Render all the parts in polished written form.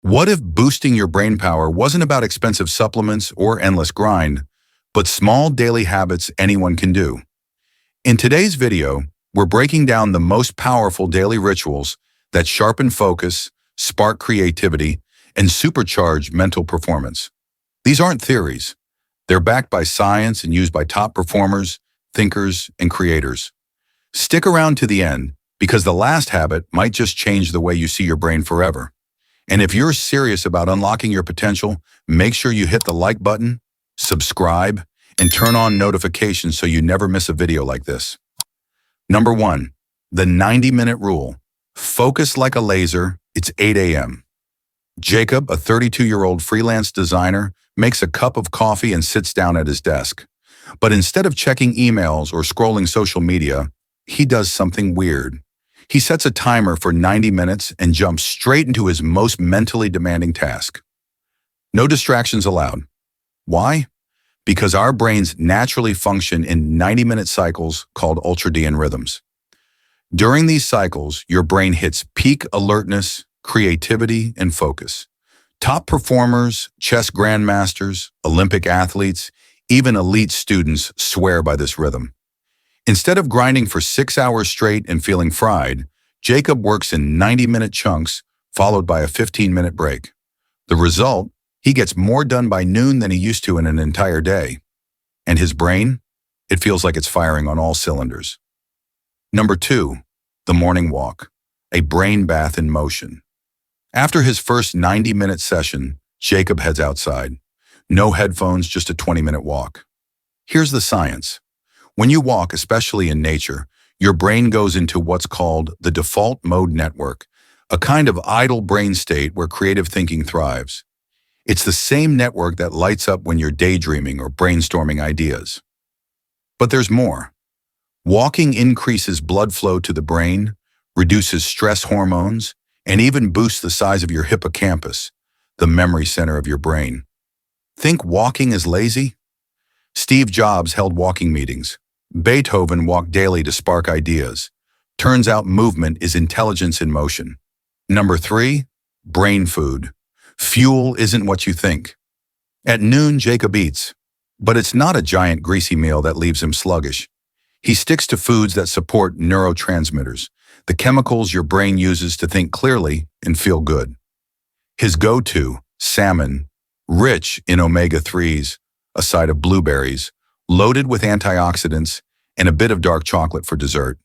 What if boosting your brain power wasn't about expensive supplements or endless grind, but small daily habits anyone can do? In today's video, we're breaking down the most powerful daily rituals that sharpen focus, spark creativity, and supercharge mental performance. These aren't theories. They're backed by science and used by top performers, thinkers, and creators. Stick around to the end because the last habit might just change the way you see your brain forever. And if you're serious about unlocking your potential, make sure you hit the like button, subscribe, and turn on notifications so you never miss a video like this. Number 1, the 90-minute rule. Focus like a laser. It's 8 a.m. Jacob, a 32-year-old freelance designer, makes a cup of coffee and sits down at his desk. But instead of checking emails or scrolling social media, he does something weird. He sets a timer for 90 minutes and jumps straight into his most mentally demanding task. No distractions allowed. Why? Because our brains naturally function in 90-minute cycles called ultradian rhythms. During these cycles, your brain hits peak alertness, creativity, and focus. Top performers, chess grandmasters, Olympic athletes, even elite students swear by this rhythm. Instead of grinding for 6 hours straight and feeling fried, Jacob works in 90-minute chunks followed by a 15-minute break. The result? He gets more done by noon than he used to in an entire day. And his brain? It feels like it's firing on all cylinders. Number 2, the morning walk, a brain bath in motion. After his first 90-minute session, Jacob heads outside. No headphones, just a 20-minute walk. Here's the science. When you walk, especially in nature, your brain goes into what's called the default mode network, a kind of idle brain state where creative thinking thrives. It's the same network that lights up when you're daydreaming or brainstorming ideas. But there's more. Walking increases blood flow to the brain, reduces stress hormones, and even boosts the size of your hippocampus, the memory center of your brain. Think walking is lazy? Steve Jobs held walking meetings. Beethoven walked daily to spark ideas. Turns out movement is intelligence in motion. Number 3, brain food. Fuel isn't what you think. At noon, Jacob eats, but it's not a giant greasy meal that leaves him sluggish. He sticks to foods that support neurotransmitters, the chemicals your brain uses to think clearly and feel good. His go-to, salmon, rich in omega-3s, a side of blueberries, loaded with antioxidants, and a bit of dark chocolate for dessert.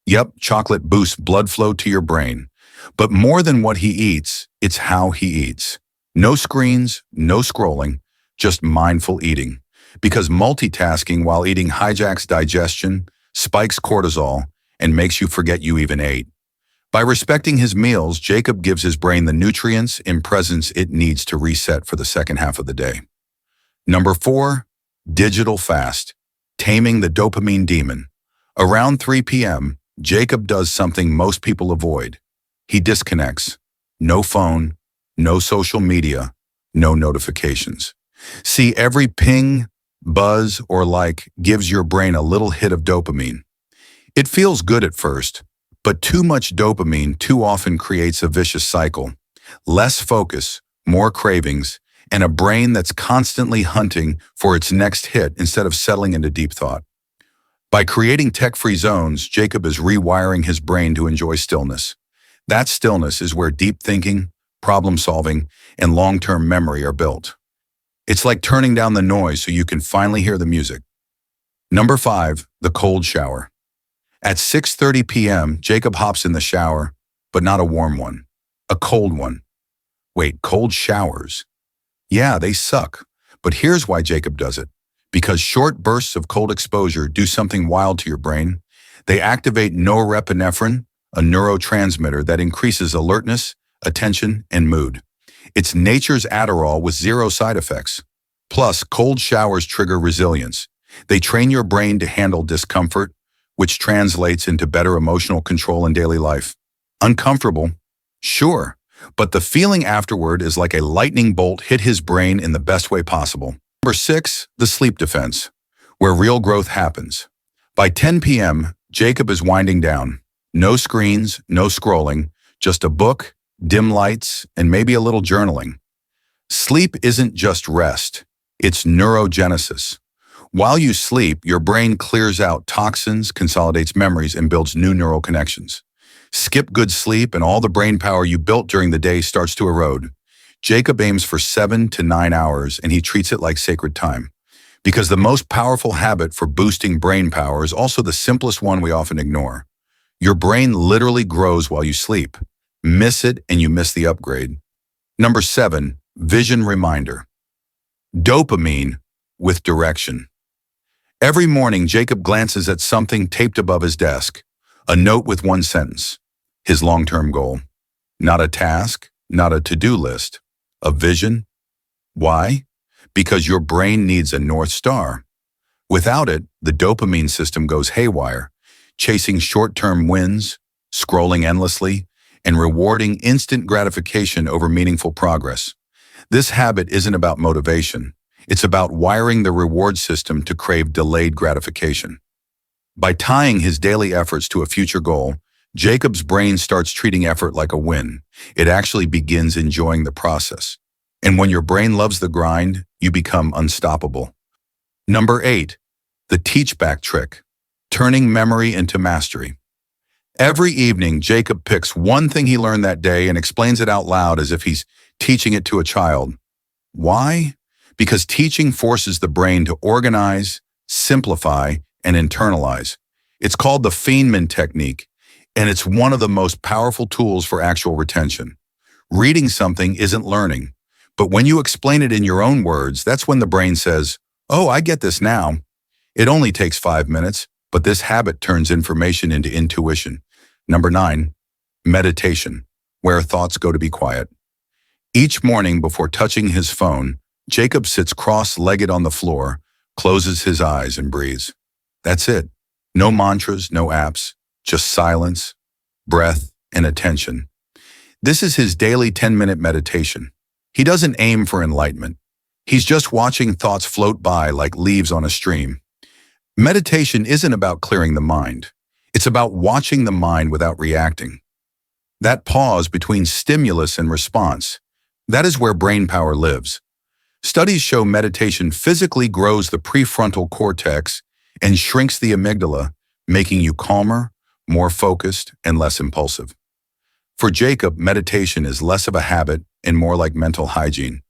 Yep, chocolate boosts blood flow to your brain. But more than what he eats, it's how he eats. No screens, no scrolling, just mindful eating. Because multitasking while eating hijacks digestion, spikes cortisol, and makes you forget you even ate. By respecting his meals, Jacob gives his brain the nutrients and presence it needs to reset for the second half of the day. Number 4, digital fast, taming the dopamine demon. Around 3 p.m., Jacob does something most people avoid. He disconnects. No phone, no social media, no notifications. See, every ping, buzz, or like gives your brain a little hit of dopamine. It feels good at first, but too much dopamine too often creates a vicious cycle. Less focus, more cravings, and a brain that's constantly hunting for its next hit instead of settling into deep thought. By creating tech-free zones, Jacob is rewiring his brain to enjoy stillness. That stillness is where deep thinking, problem-solving, and long-term memory are built. It's like turning down the noise so you can finally hear the music. Number 5, the cold shower. At 6:30 p.m., Jacob hops in the shower, but not a warm one, a cold one. Wait, cold showers? Yeah, they suck. But here's why Jacob does it. Because short bursts of cold exposure do something wild to your brain. They activate norepinephrine, a neurotransmitter that increases alertness, attention, and mood. It's nature's Adderall with 0 side effects. Plus, cold showers trigger resilience. They train your brain to handle discomfort, which translates into better emotional control in daily life. Uncomfortable? Sure. But the feeling afterward is like a lightning bolt hit his brain in the best way possible. Number 6, the sleep defense, where real growth happens. By 10 p.m., Jacob is winding down. No screens, no scrolling, just a book, dim lights, and maybe a little journaling. Sleep isn't just rest, it's neurogenesis. While you sleep, your brain clears out toxins, consolidates memories, and builds new neural connections. Skip good sleep and all the brain power you built during the day starts to erode. Jacob aims for 7 to 9 hours and he treats it like sacred time. Because the most powerful habit for boosting brain power is also the simplest one we often ignore. Your brain literally grows while you sleep. Miss it and you miss the upgrade. Number 7, vision reminder. Dopamine with direction. Every morning, Jacob glances at something taped above his desk, a note with one sentence, his long-term goal. Not a task, not a to-do list, a vision. Why? Because your brain needs a North Star. Without it, the dopamine system goes haywire, chasing short-term wins, scrolling endlessly, and rewarding instant gratification over meaningful progress. This habit isn't about motivation. It's about wiring the reward system to crave delayed gratification. By tying his daily efforts to a future goal, Jacob's brain starts treating effort like a win. It actually begins enjoying the process. And when your brain loves the grind, you become unstoppable. Number 8, the teach-back trick, turning memory into mastery. Every evening, Jacob picks one thing he learned that day and explains it out loud as if he's teaching it to a child. Why? Because teaching forces the brain to organize, simplify, and internalize. It's called the Feynman technique, and it's one of the most powerful tools for actual retention. Reading something isn't learning, but when you explain it in your own words, that's when the brain says, "Oh, I get this now." It only takes 5 minutes, but this habit turns information into intuition. Number 9, meditation, where thoughts go to be quiet. Each morning before touching his phone, Jacob sits cross-legged on the floor, closes his eyes, and breathes. That's it. No mantras, no apps, just silence, breath, and attention. This is his daily 10-minute meditation. He doesn't aim for enlightenment. He's just watching thoughts float by like leaves on a stream. Meditation isn't about clearing the mind. It's about watching the mind without reacting. That pause between stimulus and response, that is where brain power lives. Studies show meditation physically grows the prefrontal cortex and shrinks the amygdala, making you calmer, more focused, and less impulsive. For Jacob, meditation is less of a habit and more like mental hygiene.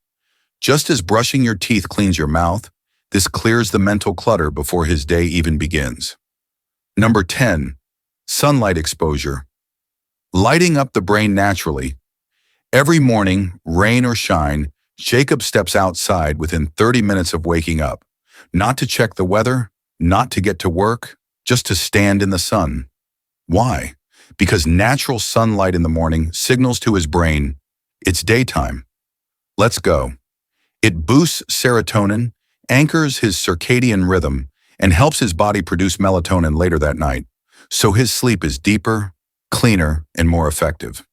Just as brushing your teeth cleans your mouth, this clears the mental clutter before his day even begins. Number 10, sunlight exposure. Lighting up the brain naturally. Every morning, rain or shine, Jacob steps outside within 30 minutes of waking up, not to check the weather, not to get to work, just to stand in the sun. Why? Because natural sunlight in the morning signals to his brain, it's daytime. Let's go. It boosts serotonin, anchors his circadian rhythm, and helps his body produce melatonin later that night, so his sleep is deeper, cleaner, and more effective.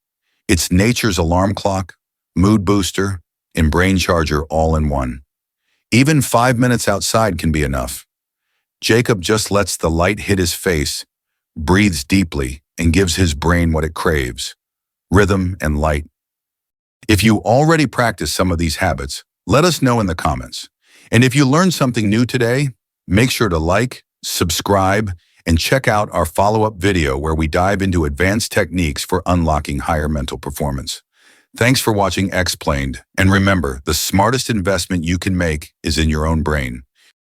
It's nature's alarm clock, mood booster, and brain charger all in one. Even 5 minutes outside can be enough. Jacob just lets the light hit his face, breathes deeply, and gives his brain what it craves, rhythm and light. If you already practice some of these habits, let us know in the comments. And if you learned something new today, make sure to like, subscribe, and check out our follow-up video where we dive into advanced techniques for unlocking higher mental performance. Thanks for watching Explained, and remember, the smartest investment you can make is in your own brain.